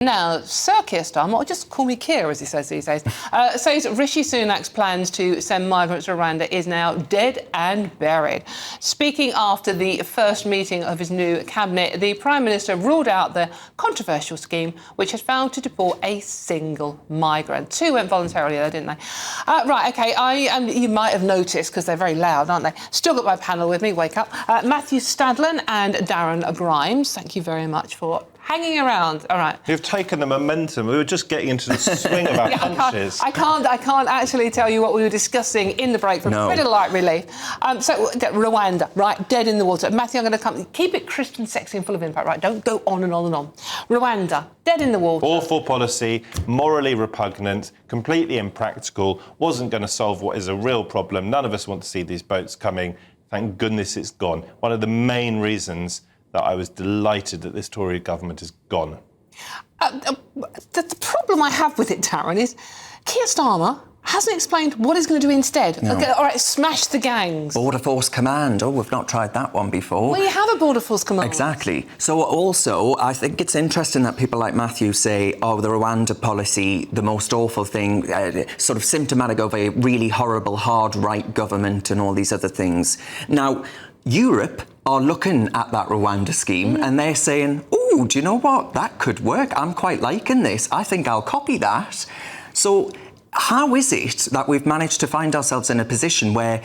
Now, Sir Keir Starmer, or just call me Keir, as he says these days, says Rishi Sunak's plans to send migrants to Rwanda is now dead and buried. Speaking after the first meeting of his new cabinet, the Prime Minister ruled out the controversial scheme, which had failed to deport a single migrant. Two went voluntarily there, didn't they? Right, OK, you might have noticed, because they're very loud, aren't they? Still got my panel with me, wake up. Matthew Stadlen and Darren Grimes, thank you very much for hanging around. All right. You've taken the momentum. We were just getting into the swing of our punches. I can't actually tell you what we were discussing in the break for a bit of light relief. So, Rwanda, right, dead in the water. Matthew, I'm going to come. Keep it crisp and sexy and full of impact, right? Don't go on and on and on. Rwanda, dead in the water. Awful policy, morally repugnant, completely impractical, wasn't going to solve what is a real problem. None of us want to see these boats coming. Thank goodness it's gone. One of the main reasons that I was delighted that this Tory government is gone. The problem I have with it, Darren, is Keir Starmer hasn't explained what he's going to do instead. No. Okay, all right, smash the gangs. Border Force Command. Oh, we've not tried that one before. Well, you have a Border Force Command. Exactly. So also, I think it's interesting that people like Matthew say, oh, the Rwanda policy, the most awful thing, sort of symptomatic of a really horrible, hard right government and all these other things. Now, Europe are looking at that Rwanda scheme and they're saying, oh, do you know what? That could work. I'm quite liking this. I think I'll copy that. So how is it that we've managed to find ourselves in a position where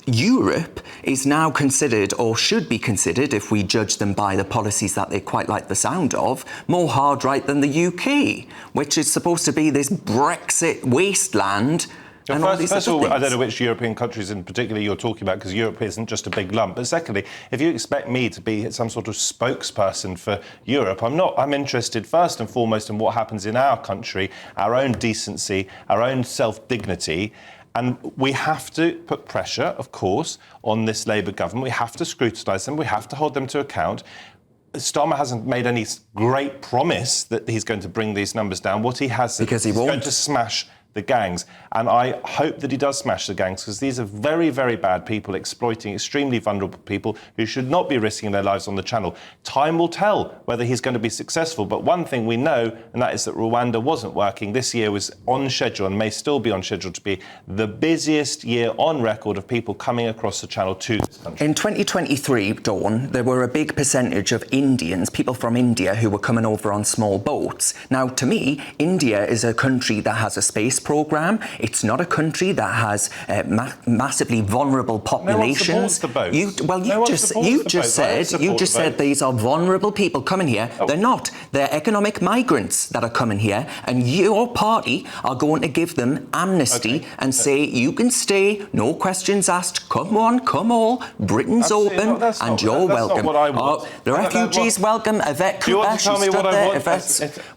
Europe is now considered, or should be considered, if we judge them by the policies that they quite like the sound of, more hard right than the UK, which is supposed to be this Brexit wasteland? First of all, I don't know which European countries in particular you're talking about, because Europe isn't just a big lump. But secondly, if you expect me to be some sort of spokesperson for Europe, I'm not. I'm interested first and foremost in what happens in our country, our own decency, our own self-dignity. And we have to put pressure, of course, on this Labour government. We have to scrutinise them. We have to hold them to account. Starmer hasn't made any great promise that he's going to bring these numbers down. What he has said is he's going to smash the gangs. And I hope that he does smash the gangs, because these are very, very bad people exploiting extremely vulnerable people who should not be risking their lives on the channel. Time will tell whether he's going to be successful. But one thing we know, and that is that Rwanda wasn't working. This year was on schedule and may still be on schedule to be the busiest year on record of people coming across the channel to this country. In 2023, Dawn, there were a big percentage of Indians, people from India, who were coming over on small boats. Now, to me, India is a country that has a space programme. It's not a country that has massively vulnerable populations. No one You just said these are vulnerable people coming here. Oh. They're not. They're economic migrants that are coming here, and your party are going to give them amnesty and say you can stay, no questions asked. Come on, come all. Britain's open, and you're welcome. The refugees welcome. Yvette Cooper, she stood there.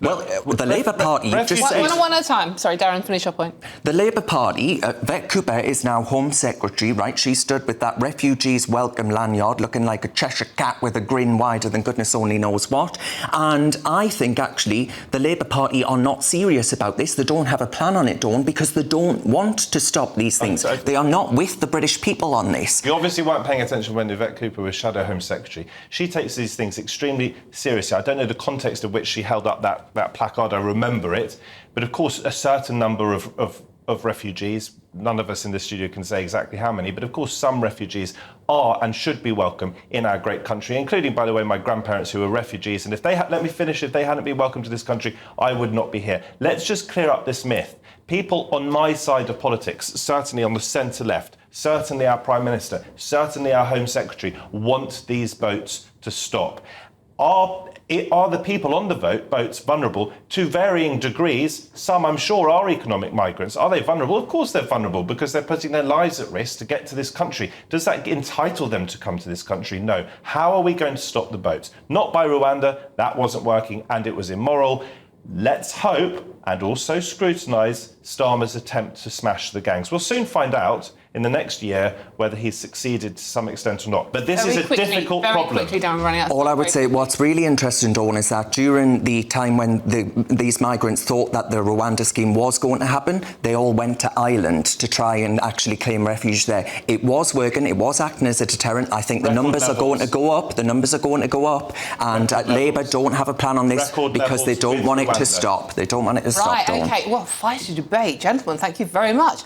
The Labour Party just said. One at a time. Sorry, Darren, finish your point. The Labour Party, Yvette Cooper is now Home Secretary, right? She stood with that refugees welcome lanyard looking like a Cheshire cat with a grin wider than goodness only knows what. And I think, actually, the Labour Party are not serious about this. They don't have a plan on it, Dawn, because they don't want to stop these things. They are not with the British people on this. You obviously weren't paying attention when Yvette Cooper was Shadow Home Secretary. She takes these things extremely seriously. I don't know the context of which she held up that placard. I remember it. But, of course, a certain number of refugees, none of us in the studio can say exactly how many, but of course some refugees are and should be welcome in our great country, including, by the way, my grandparents who were refugees. And if they if they hadn't been welcome to this country, I would not be here. Let's just clear up this myth. People on my side of politics, certainly on the centre-left, certainly our Prime Minister, certainly our Home Secretary, want these boats to stop. Are the people on the boats vulnerable to varying degrees? Some, I'm sure, are economic migrants. Are they vulnerable? Of course they're vulnerable, because they're putting their lives at risk to get to this country. Does that entitle them to come to this country? No. How are we going to stop the boats? Not by Rwanda. That wasn't working and it was immoral. Let's hope and also scrutinise Starmer's attempt to smash the gangs. We'll soon find out in the next year whether he's succeeded to some extent or not. But this is a difficult problem. All I would say, what's really interesting, Dawn, is that during the time when these migrants thought that the Rwanda scheme was going to happen, they all went to Ireland to try and actually claim refuge there. It was working, it was acting as a deterrent. I think the numbers are going to go up, and Labour don't have a plan on this because they don't want it to stop. They don't want it to stop, Right, Dawn. OK. Well, feisty debate. Gentlemen, thank you very much.